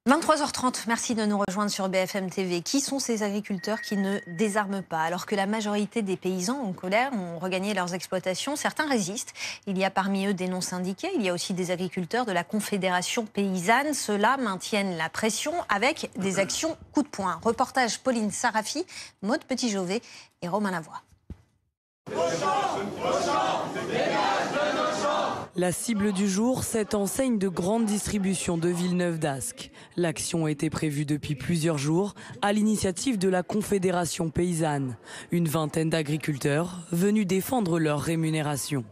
23h30, merci de nous rejoindre sur BFM TV. Qui sont ces agriculteurs qui ne désarment pas? Alors que la majorité des paysans en colère ont regagné leurs exploitations, certains résistent. Il y a parmi eux des non-syndiqués, il y a aussi des agriculteurs de la Confédération paysanne. Ceux-là maintiennent la pression avec des actions coup de poing. Reportage Pauline Sarafi, Maude Petit-Jovet et Romain Lavoie. La cible du jour, cette enseigne de grande distribution de Villeneuve-d'Ascq. L'action était prévue depuis plusieurs jours à l'initiative de la Confédération paysanne. Une vingtaine d'agriculteurs venus défendre leur rémunération.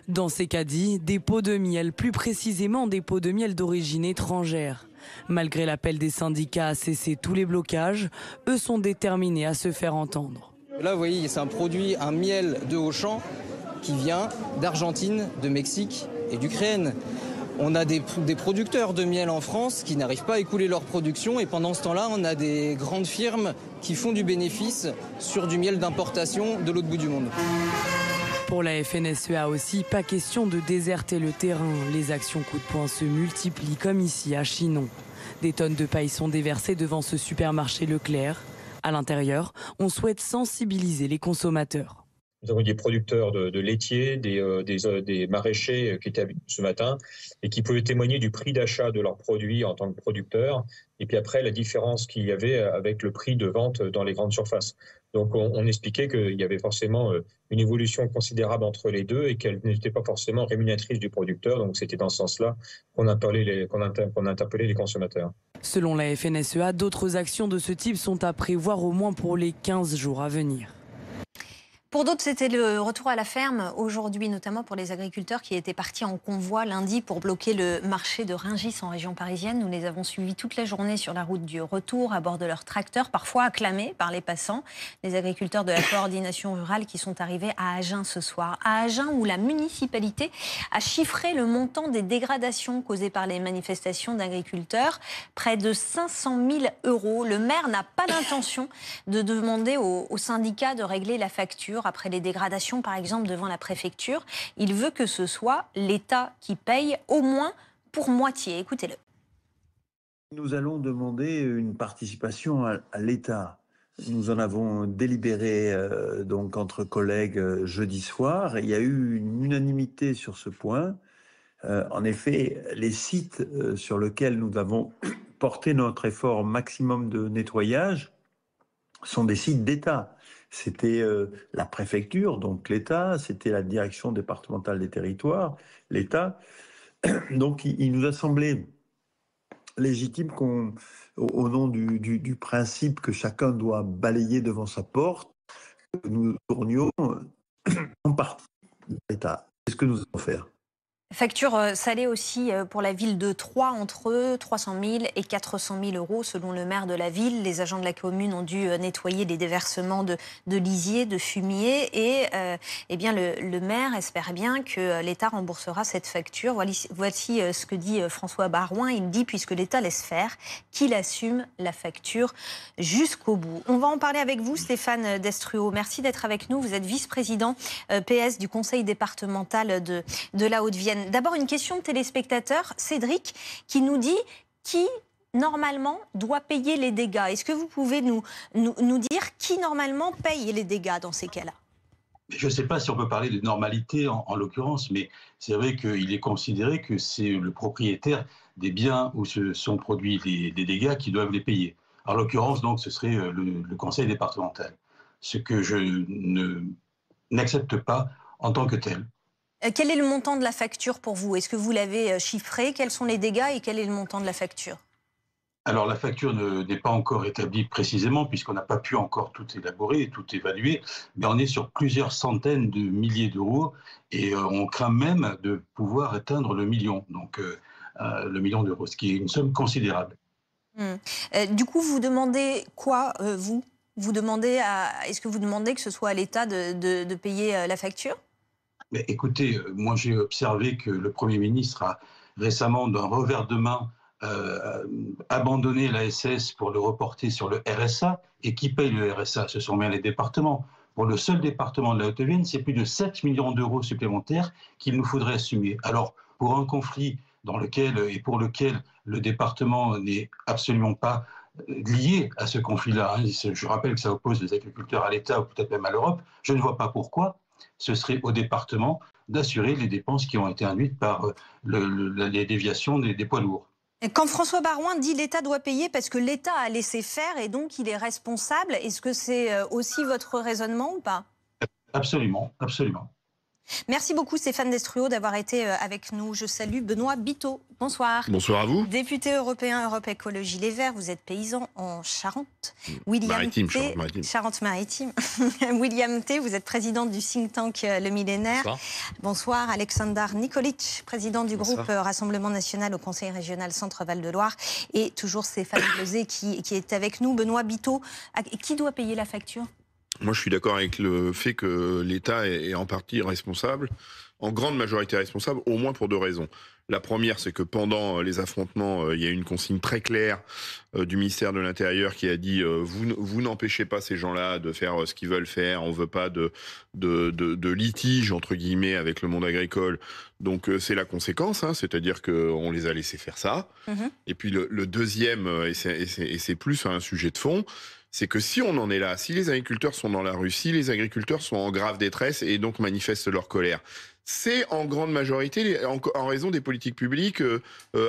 Dans ces caddies, des pots de miel, plus précisément des pots de miel d'origine étrangère. Malgré l'appel des syndicats à cesser tous les blocages, eux sont déterminés à se faire entendre. Là, vous voyez, c'est un miel de Auchan qui vient d'Argentine, de Mexique et d'Ukraine. On a des producteurs de miel en France qui n'arrivent pas à écouler leur production et pendant ce temps-là, on a des grandes firmes qui font du bénéfice sur du miel d'importation de l'autre bout du monde. Pour la FNSEA aussi, pas question de déserter le terrain. Les actions coup de poing se multiplient comme ici à Chinon. Des tonnes de paille sont déversées devant ce supermarché Leclerc. À l'intérieur, on souhaite sensibiliser les consommateurs. Nous avons des producteurs de laitiers, des maraîchers qui étaient venus ce matin et qui pouvaient témoigner du prix d'achat de leurs produits en tant que producteurs et puis après la différence qu'il y avait avec le prix de vente dans les grandes surfaces. Donc on expliquait qu'il y avait forcément une évolution considérable entre les deux et qu'elle n'était pas forcément rémunératrice du producteur. Donc c'était dans ce sens-là qu'on interpellait les consommateurs. Selon la FNSEA, d'autres actions de ce type sont à prévoir au moins pour les 15 jours à venir. Pour d'autres, c'était le retour à la ferme aujourd'hui, notamment pour les agriculteurs qui étaient partis en convoi lundi pour bloquer le marché de Rungis en région parisienne. Nous les avons suivis toute la journée sur la route du retour à bord de leurs tracteurs, parfois acclamés par les passants. Les agriculteurs de la coordination rurale qui sont arrivés à Agen ce soir. À Agen où la municipalité a chiffré le montant des dégradations causées par les manifestations d'agriculteurs. Près de 500 000 €. Le maire n'a pas l'intention de demander aux syndicats de régler la facture après les dégradations, par exemple, devant la préfecture. Il veut que ce soit l'État qui paye, au moins pour moitié. Écoutez-le. Nous allons demander une participation à l'État. Nous en avons délibéré donc entre collègues jeudi soir. Il y a eu une unanimité sur ce point. En effet, les sites sur lesquels nous avons porté notre effort maximum de nettoyage sont des sites d'État. C'était la préfecture, donc l'État, c'était la direction départementale des territoires, l'État. Donc il nous a semblé légitime au nom du principe que chacun doit balayer devant sa porte, nous tournions en partie l'État. C'est ce que nous allons faire. Facture salée aussi pour la ville de Troyes, entre 300 000 et 400 000 € selon le maire de la ville. Les agents de la commune ont dû nettoyer les déversements de lisier, de fumier et eh bien le maire espère bien que l'État remboursera cette facture. Voici ce que dit François Baroin. Il dit, puisque l'État laisse faire, qu'il assume la facture jusqu'au bout. On va en parler avec vous, Stéphane Destruau. Merci d'être avec nous. Vous êtes vice-président PS du conseil départemental de la Haute-Vienne. D'abord, une question de téléspectateur, Cédric, qui nous dit qui, normalement, doit payer les dégâts. Est-ce que vous pouvez nous dire qui, normalement, paye les dégâts dans ces cas-là? Je ne sais pas si on peut parler de normalité en l'occurrence, mais c'est vrai qu'il est considéré que c'est le propriétaire des biens où se sont produits les dégâts qui doivent les payer. En l'occurrence, donc, ce serait le conseil départemental, ce que je n'accepte pas en tant que tel. Quel est le montant de la facture pour vous? Est-ce que vous l'avez chiffré? Quels sont les dégâts et quel est le montant de la facture? Alors la facture n'est pas encore établie précisément puisqu'on n'a pas pu encore tout élaborer, tout évaluer, mais on est sur plusieurs centaines de milliers d'euros et on craint même de pouvoir atteindre le million, donc le million d'euros, ce qui est une somme considérable. Du coup, vous demandez quoi, vous? Est-ce que vous demandez que ce soit à l'État de payer la facture? Mais écoutez, moi j'ai observé que le Premier ministre a récemment, d'un revers de main, abandonné l'ASS pour le reporter sur le RSA. Et qui paye le RSA? Ce sont bien les départements. Pour le seul département de la Haute-Vienne, c'est plus de 7 millions d'euros supplémentaires qu'il nous faudrait assumer. Alors, pour un conflit dans lequel et pour lequel le département n'est absolument pas lié à ce conflit-là. Je rappelle que ça oppose les agriculteurs à l'État ou peut-être même à l'Europe. Je ne vois pas pourquoi ce serait au département d'assurer les dépenses qui ont été induites par les déviations des poids lourds. Quand François Baroin dit l'État doit payer parce que l'État a laissé faire et donc il est responsable, est-ce que c'est aussi votre raisonnement ou pas? Absolument, absolument. Merci beaucoup Stéphane Destruo d'avoir été avec nous. Je salue Benoît Biteau. Bonsoir. Bonsoir à vous. Député européen Europe Écologie Les Verts, vous êtes paysan en Charente. Charente-Maritime. William T, vous êtes président du think tank Le Millénaire. Bonsoir. Bonsoir. Alexandar Nikolic, président du groupe Rassemblement National au Conseil Régional Centre-Val de Loire. Et toujours Stéphane Blezé qui est avec nous. Benoît Biteau, qui doit payer la facture ? Moi, je suis d'accord avec le fait que l'État est en partie responsable, en grande majorité responsable, au moins pour deux raisons. La première, c'est que pendant les affrontements, il y a une consigne très claire du ministère de l'Intérieur qui a dit vous n'empêchez pas ces gens-là de faire ce qu'ils veulent faire, on veut pas de litige, entre guillemets, avec le monde agricole. Donc c'est la conséquence, c'est-à-dire qu'on les a laissés faire ça. Et puis le deuxième, et c'est plus un sujet de fond, c'est que si on en est là, si les agriculteurs sont dans la rue, si les agriculteurs sont en grave détresse et donc manifestent leur colère, c'est en grande majorité en raison des politiques publiques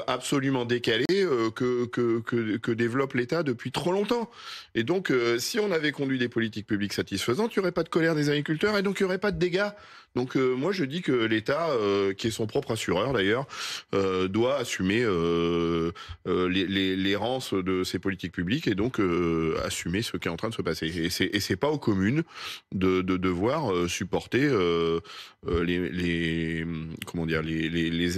absolument décalées que développe l'État depuis trop longtemps. Et donc, si on avait conduit des politiques publiques satisfaisantes, il n'y aurait pas de colère des agriculteurs et donc il n'y aurait pas de dégâts. Donc moi, je dis que l'État, qui est son propre assureur d'ailleurs, doit assumer l'errance de ces politiques publiques et donc assumer ce qui est en train de se passer. Et c'est pas aux communes de devoir supporter les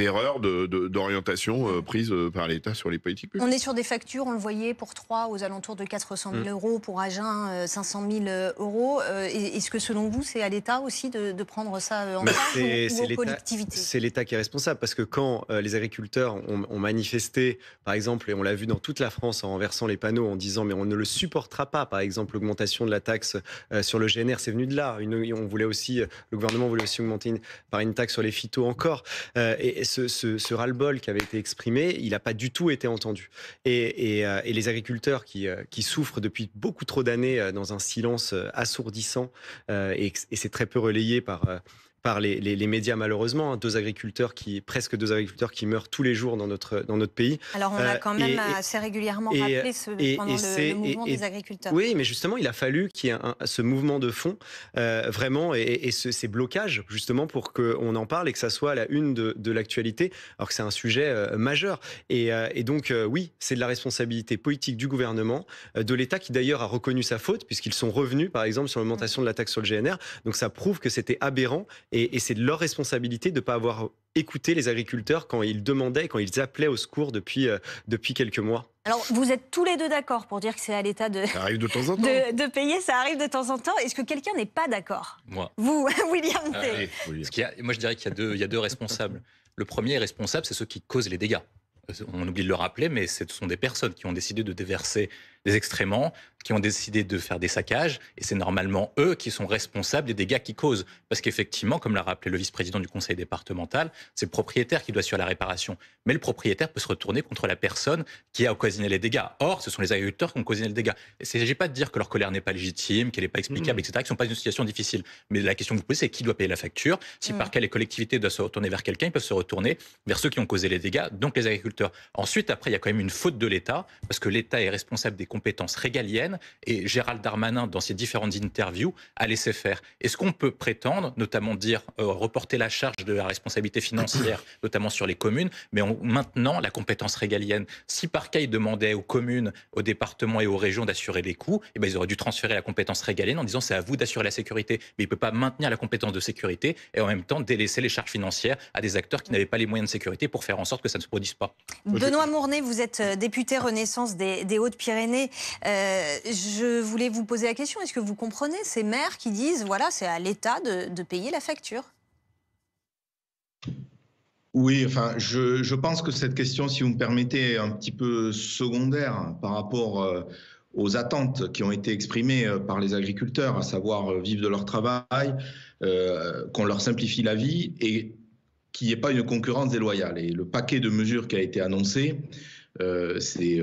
erreurs d'orientation prises par l'État sur les politiques publiques. On est sur des factures, on le voyait, pour Troyes aux alentours de 400 000 euros, pour Agen 500 000 euros. Est-ce que selon vous, c'est à l'État aussi de prendre ça en charge ou aux collectivités ? C'est l'État qui est responsable parce que quand les agriculteurs ont manifesté, par exemple, et on l'a vu dans toute la France en renversant les panneaux en disant mais on ne le supportera pas, par exemple l'augmentation de la taxe sur le GNR, c'est venu de là. Le gouvernement voulait aussi augmenter par une taxe sur les phytos encore. Et ce ras-le-bol qui avait été exprimé, il n'a pas du tout été entendu. Et les agriculteurs qui souffrent depuis beaucoup trop d'années dans un silence assourdissant, et c'est très peu relayé par les médias malheureusement, presque deux agriculteurs qui meurent tous les jours dans notre pays. Alors on a quand même assez régulièrement rappelé pendant le mouvement des agriculteurs. Oui, mais justement il a fallu qu'il y ait ce mouvement de fond vraiment et ces blocages justement pour qu'on en parle et que ça soit à la une de l'actualité, alors que c'est un sujet majeur. Et donc oui, c'est de la responsabilité politique du gouvernement, de l'État qui d'ailleurs a reconnu sa faute puisqu'ils sont revenus par exemple sur l'augmentation de la taxe sur le GNR. Donc ça prouve que c'était aberrant. Et c'est de leur responsabilité de ne pas avoir écouté les agriculteurs quand ils demandaient, quand ils appelaient au secours depuis quelques mois. Alors, vous êtes tous les deux d'accord pour dire que c'est à l'État ça arrive de temps en temps. de payer, ça arrive de temps en temps. Est-ce que quelqu'un n'est pas d'accord ? Moi. Vous, William T. Moi, je dirais qu'il y a deux responsables. Le premier responsable, c'est ceux qui causent les dégâts. On oublie de le rappeler, mais ce sont des personnes qui ont décidé de déverser des excréments, qui ont décidé de faire des saccages, et c'est normalement eux qui sont responsables des dégâts qu'ils causent. Parce qu'effectivement, comme l'a rappelé le vice-président du conseil départemental, c'est le propriétaire qui doit assurer la réparation. Mais le propriétaire peut se retourner contre la personne qui a occasionné les dégâts. Or, ce sont les agriculteurs qui ont occasionné le dégât. Il ne s'agit pas de dire que leur colère n'est pas légitime, qu'elle n'est pas explicable, etc., qu'ils ne sont pas dans une situation difficile. Mais la question que vous posez, c'est qui doit payer la facture. Si par cas les collectivités doivent se retourner vers quelqu'un, ils peuvent se retourner vers ceux qui ont causé les dégâts, donc les agriculteurs. Ensuite, après, il y a quand même une faute de l'État, parce que l'État est responsable des compétences régaliennes, et Gérald Darmanin, dans ses différentes interviews, a laissé faire. Est-ce qu'on peut prétendre, notamment dire, reporter la charge de la responsabilité financière, notamment sur les communes, mais en maintenant la compétence régalienne? Si par cas, il demandait aux communes, aux départements et aux régions d'assurer les coûts, eh bien, ils auraient dû transférer la compétence régalienne en disant c'est à vous d'assurer la sécurité. Mais il ne peut pas maintenir la compétence de sécurité et en même temps délaisser les charges financières à des acteurs qui n'avaient pas les moyens de sécurité pour faire en sorte que ça ne se produise pas. Benoît Mournet, vous êtes député Renaissance des Hautes-Pyrénées. Je voulais vous poser la question, est-ce que vous comprenez ces maires qui disent, voilà, c'est à l'État de payer la facture ? Oui, enfin, je pense que cette question, si vous me permettez, est un petit peu secondaire par rapport aux attentes qui ont été exprimées par les agriculteurs, à savoir vivre de leur travail, qu'on leur simplifie la vie et qu'il n'y ait pas une concurrence déloyale. Et le paquet de mesures qui a été annoncé, c'est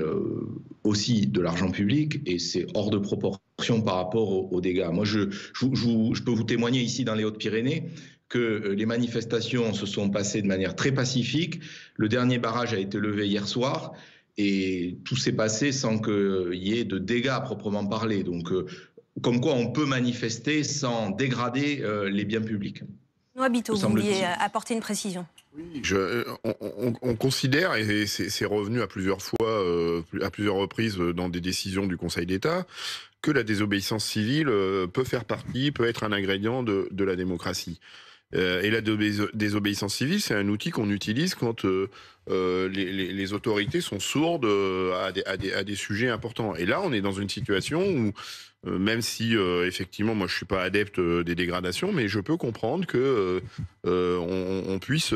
aussi de l'argent public et c'est hors de proportion par rapport aux dégâts. Moi, je peux vous témoigner ici dans les Hautes-Pyrénées que les manifestations se sont passées de manière très pacifique. Le dernier barrage a été levé hier soir et tout s'est passé sans qu'il y ait de dégâts à proprement parler. Donc, comme quoi on peut manifester sans dégrader les biens publics. Noa Bito, vous vouliez apporter une précision. Oui, on considère, et c'est revenu à plusieurs fois, à plusieurs reprises dans des décisions du Conseil d'État, que la désobéissance civile peut faire partie, peut être un ingrédient de la démocratie. Et la désobéissance civile, c'est un outil qu'on utilise quand les autorités sont sourdes à des sujets importants. Et là, on est dans une situation où, même si effectivement, moi je suis pas adepte des dégradations, mais je peux comprendre que on puisse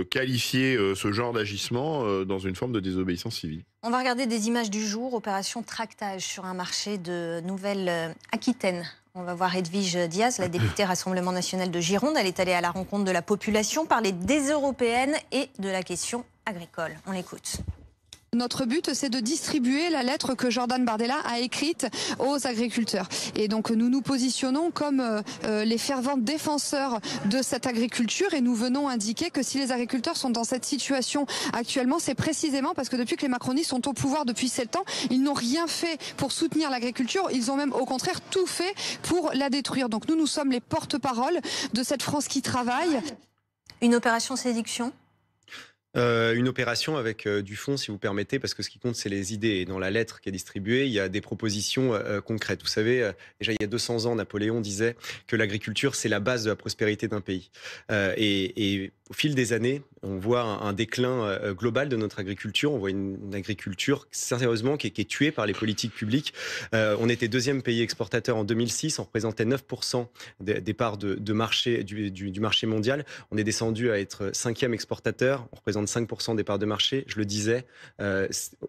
qualifier ce genre d'agissement dans une forme de désobéissance civile. On va regarder des images du jour, opération tractage sur un marché de Nouvelle-Aquitaine. On va voir Edwige Diaz, la députée Rassemblement National de Gironde. Elle est allée à la rencontre de la population, parler des européennes et de la question agricole. On l'écoute. Notre but, c'est de distribuer la lettre que Jordan Bardella a écrite aux agriculteurs. Et donc, nous nous positionnons comme les fervents défenseurs de cette agriculture et nous venons indiquer que si les agriculteurs sont dans cette situation actuellement, c'est précisément parce que depuis que les macronistes sont au pouvoir depuis 7 ans, ils n'ont rien fait pour soutenir l'agriculture. Ils ont même, au contraire, tout fait pour la détruire. Donc, nous sommes les porte-parole de cette France qui travaille. Une opération séduction ? Une opération avec du fond, si vous permettez, parce que ce qui compte, c'est les idées. Et dans la lettre qui est distribuée, il y a des propositions concrètes. Vous savez, déjà il y a 200 ans, Napoléon disait que l'agriculture, c'est la base de la prospérité d'un pays. Et au fil des années, on voit un déclin global de notre agriculture. On voit une agriculture, sérieusement, qui est tuée par les politiques publiques. On était 2e pays exportateur en 2006. On représentait 9% des parts de marché, du marché mondial. On est descendu à être 5e exportateur. On représente 5% des parts de marché. Je le disais,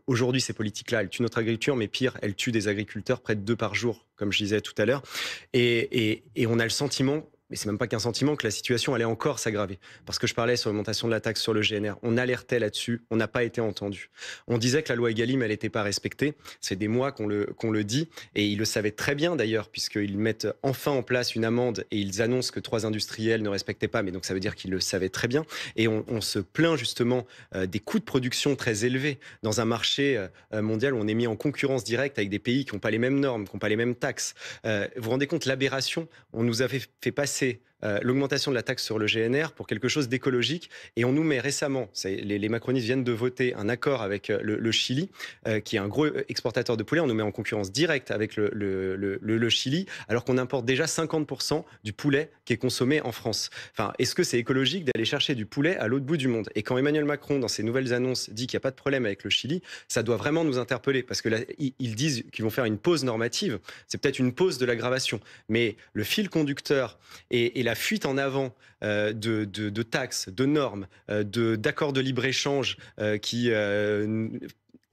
aujourd'hui, ces politiques-là, elles tuent notre agriculture, mais pire, elles tuent des agriculteurs, près de 2 par jour, comme je disais tout à l'heure. Et on a le sentiment, mais c'est même pas qu'un sentiment, que la situation allait encore s'aggraver. Parce que je parlais sur l'augmentation de la taxe sur le GNR. On alertait là-dessus, on n'a pas été entendu. On disait que la loi Egalim, elle n'était pas respectée. C'est des mois qu'on le dit. Et ils le savaient très bien d'ailleurs, puisqu'ils mettent enfin en place une amende et ils annoncent que 3 industriels ne respectaient pas. Mais donc ça veut dire qu'ils le savaient très bien. Et on se plaint justement des coûts de production très élevés dans un marché mondial où on est mis en concurrence directe avec des pays qui n'ont pas les mêmes normes, qui n'ont pas les mêmes taxes. Vous vous rendez compte, l'aberration, on nous avait fait passer l'augmentation de la taxe sur le GNR pour quelque chose d'écologique. Et on nous met récemment, les macronistes viennent de voter un accord avec le Chili, qui est un gros exportateur de poulet. On nous met en concurrence directe avec le Chili, alors qu'on importe déjà 50% du poulet qui est consommé en France. Enfin, est-ce que c'est écologique d'aller chercher du poulet à l'autre bout du monde? Et quand Emmanuel Macron, dans ses nouvelles annonces, dit qu'il n'y a pas de problème avec le Chili, ça doit vraiment nous interpeller, parce que là, ils disent qu'ils vont faire une pause normative. C'est peut-être une pause de l'aggravation, mais le fil conducteur et la fuite en avant de taxes, de normes, d'accords de libre-échange qui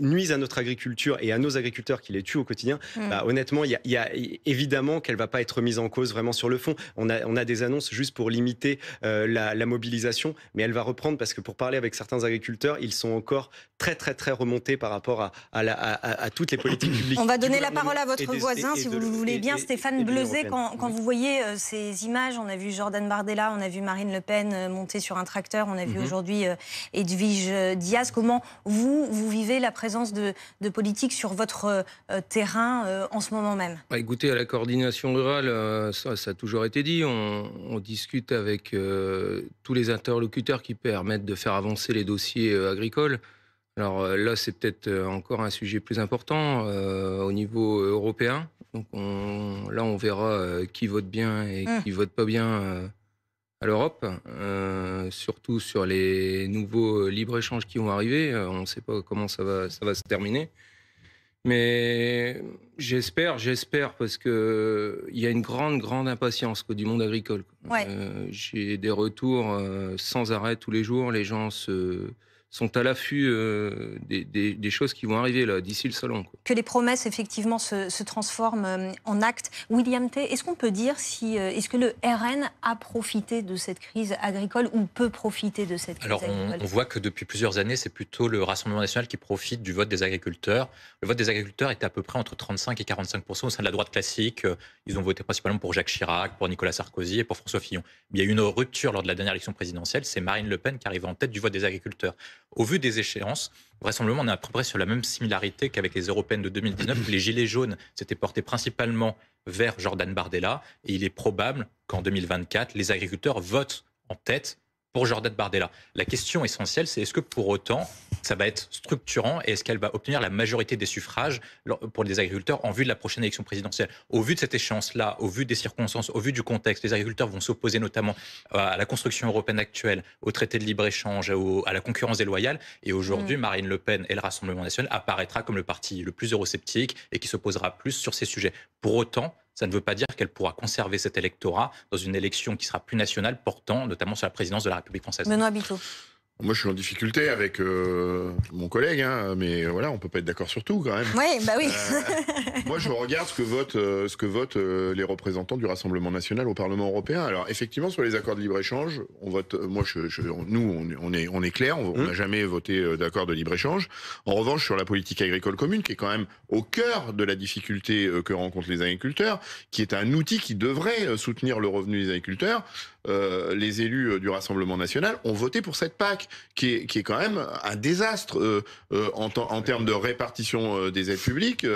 nuisent à notre agriculture et à nos agriculteurs qui les tuent au quotidien, honnêtement, il y a évidemment qu'elle ne va pas être mise en cause vraiment sur le fond. On a des annonces juste pour limiter la mobilisation, mais elle va reprendre parce que pour parler avec certains agriculteurs, ils sont encore très très très remontés par rapport à toutes les politiques publiques. On va donner la parole à votre voisin, si vous le voulez bien, Stéphane Bleuzet. Quand vous voyez ces images, on a vu Jordan Bardella, on a vu Marine Le Pen monter sur un tracteur, on a vu aujourd'hui Edwige Diaz. Comment vous vivez la présence de politique sur votre terrain en ce moment même? Écoutez, à la coordination rurale, ça a toujours été dit. On discute avec tous les interlocuteurs qui permettent de faire avancer les dossiers agricoles. Alors là, c'est peut-être encore un sujet plus important au niveau européen. Donc là, on verra qui vote bien et qui vote pas bien à l'Europe, surtout sur les nouveaux libres-échanges qui vont arriver. On ne sait pas comment ça va se terminer. Mais j'espère, parce qu'il y a une grande impatience du monde agricole. Ouais. J'ai des retours sans arrêt tous les jours. Les gens se sont à l'affût des choses qui vont arriver là d'ici le salon, quoi. Que les promesses effectivement se transforment en actes. William T, est-ce qu'on peut dire est-ce que le RN a profité de cette crise agricole ou peut profiter de cette crise agricole? On voit que depuis plusieurs années, c'est plutôt le Rassemblement national qui profite du vote des agriculteurs. Le vote des agriculteurs était à peu près entre 35 et 45% au sein de la droite classique. Ils ont voté principalement pour Jacques Chirac, pour Nicolas Sarkozy et pour François Fillon. Il y a eu une rupture lors de la dernière élection présidentielle. C'est Marine Le Pen qui arrive en tête du vote des agriculteurs. Au vu des échéances, vraisemblablement, on est à peu près sur la même similarité qu'avec les européennes de 2019, où les gilets jaunes s'étaient portés principalement vers Jordan Bardella. Et il est probable qu'en 2024, les agriculteurs votent en tête pour Jordan Bardella. La question essentielle, c'est est-ce que pour autant, ça va être structurant et est-ce qu'elle va obtenir la majorité des suffrages pour les agriculteurs en vue de la prochaine élection présidentielle? Au vu de cette échéance-là, au vu des circonstances, au vu du contexte, les agriculteurs vont s'opposer notamment à la construction européenne actuelle, au traité de libre-échange, à la concurrence déloyale. Et aujourd'hui, Marine Le Pen et le Rassemblement national apparaîtra comme le parti le plus eurosceptique et qui s'opposera plus sur ces sujets. Pour autant, ça ne veut pas dire qu'elle pourra conserver cet électorat dans une élection qui sera plus nationale, portant notamment sur la présidence de la République française. Benoît Biteau. Moi, je suis en difficulté avec mon collègue, hein, mais voilà, on peut pas être d'accord sur tout, quand même. Oui, bah oui. Moi, je regarde ce que votent les représentants du Rassemblement national au Parlement européen. Alors, effectivement, sur les accords de libre-échange, on vote. Moi, nous, on est clair, on n'a jamais voté d'accord de libre-échange. En revanche, sur la politique agricole commune, qui est quand même au cœur de la difficulté que rencontrent les agriculteurs, qui est un outil qui devrait soutenir le revenu des agriculteurs, les élus du Rassemblement national ont voté pour cette PAC, qui est quand même un désastre en termes de répartition des aides publiques.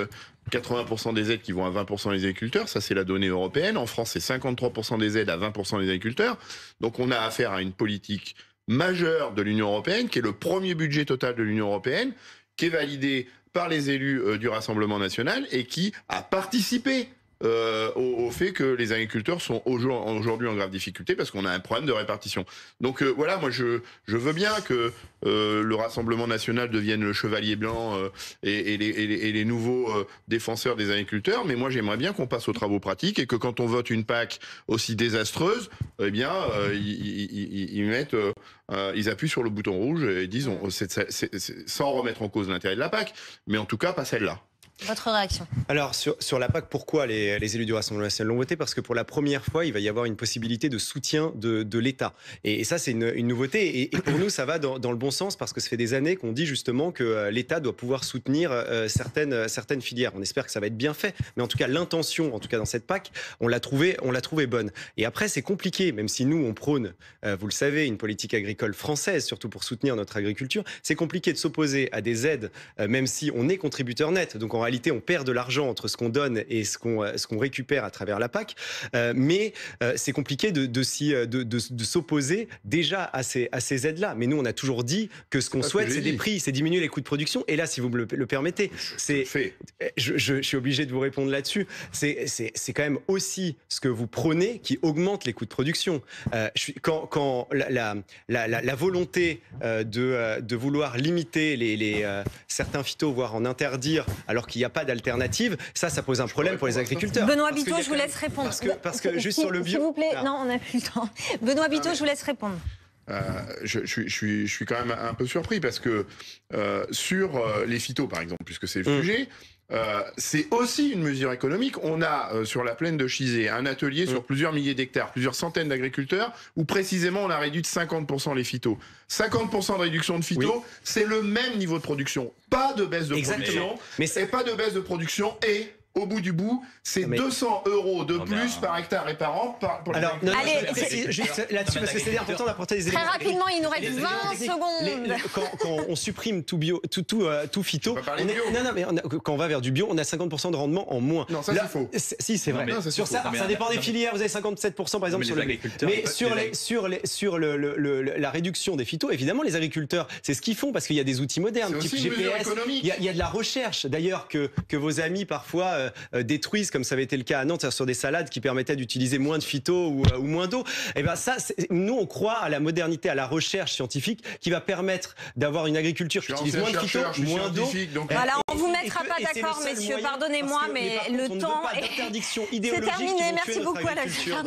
80% des aides qui vont à 20% des agriculteurs, ça c'est la donnée européenne. En France, c'est 53% des aides à 20% des agriculteurs. Donc on a affaire à une politique majeure de l'Union européenne, qui est le premier budget total de l'Union européenne, qui est validé par les élus du Rassemblement national et qui a participé au fait que les agriculteurs sont aujourd'hui en grave difficulté parce qu'on a un problème de répartition. Donc voilà, moi je veux bien que le Rassemblement national devienne le chevalier blanc et les nouveaux défenseurs des agriculteurs, mais moi j'aimerais bien qu'on passe aux travaux pratiques et que quand on vote une PAC aussi désastreuse, eh bien ils appuient sur le bouton rouge et disent sans remettre en cause l'intérêt de la PAC, mais en tout cas pas celle-là. Votre réaction? Alors, sur la PAC, pourquoi les élus du Rassemblement national l'ont voté? Parce que pour la première fois, il va y avoir une possibilité de soutien de l'État. Et ça, c'est une nouveauté. Et pour nous, ça va dans le bon sens, parce que ça fait des années qu'on dit justement que l'État doit pouvoir soutenir certaines filières. On espère que ça va être bien fait. Mais en tout cas, l'intention, en tout cas dans cette PAC, on l'a trouvée bonne. Et après, c'est compliqué, même si nous, on prône, vous le savez, une politique agricole française, surtout pour soutenir notre agriculture. C'est compliqué de s'opposer à des aides, même si on est contributeur net. Donc, en réalité, on perd de l'argent entre ce qu'on donne et ce qu'on récupère à travers la PAC, mais c'est compliqué de s'opposer déjà à ces aides-là. Mais nous, on a toujours dit que ce qu'on souhaite, c'est des prix, c'est diminuer les coûts de production. Et là, si vous me le permettez, je suis obligé de vous répondre là-dessus. C'est quand même aussi ce que vous prônez qui augmente les coûts de production. Quand la volonté de vouloir limiter certains phytos, voire en interdire, alors qu'il n'y a pas d'alternative, ça pose un problème pour les agriculteurs. Benoît Biteau, je vous laisse répondre. Parce que juste sur le bio... S'il vous plaît, non, on n'a plus le temps. Benoît Biteau, je vous laisse répondre. Je suis quand même un peu surpris parce que sur les phytos, par exemple, puisque c'est le sujet, c'est aussi une mesure économique. On a sur la plaine de Chizé un atelier sur plusieurs milliers d'hectares, plusieurs centaines d'agriculteurs, où précisément on a réduit de 50% les phytos. 50% de réduction de phytos, c'est le même niveau de production. Pas de baisse de production, et pas de baisse de production et... Au bout du bout, c'est 200 € de plus par hectare et par an pour les agriculteurs. Allez, juste là-dessus, parce que c'est important d'apporter des éléments. Très rapidement, il nous reste 20 secondes. Quand on supprime tout bio, tout phyto, quand on va vers du bio, on a 50% de rendement en moins. Non, ça c'est faux. Si, c'est vrai. Sur ça dépend des filières. Vous avez 57% par exemple sur le agriculteur. Mais sur la réduction des phytos, évidemment, les agriculteurs, c'est ce qu'ils font parce qu'il y a des outils modernes, type GPS. Il y a de la recherche, d'ailleurs, que vos amis parfois détruisent, comme ça avait été le cas à Nantes, sur des salades qui permettaient d'utiliser moins de phyto ou moins d'eau. Et ben ça, nous on croit à la modernité, à la recherche scientifique qui va permettre d'avoir une agriculture qui utilise moins de phyto, moins d'eau. Voilà, on vous mettra pas d'accord, messieurs. Pardonnez-moi, mais le temps est terminé. Merci beaucoup à la Nicolas.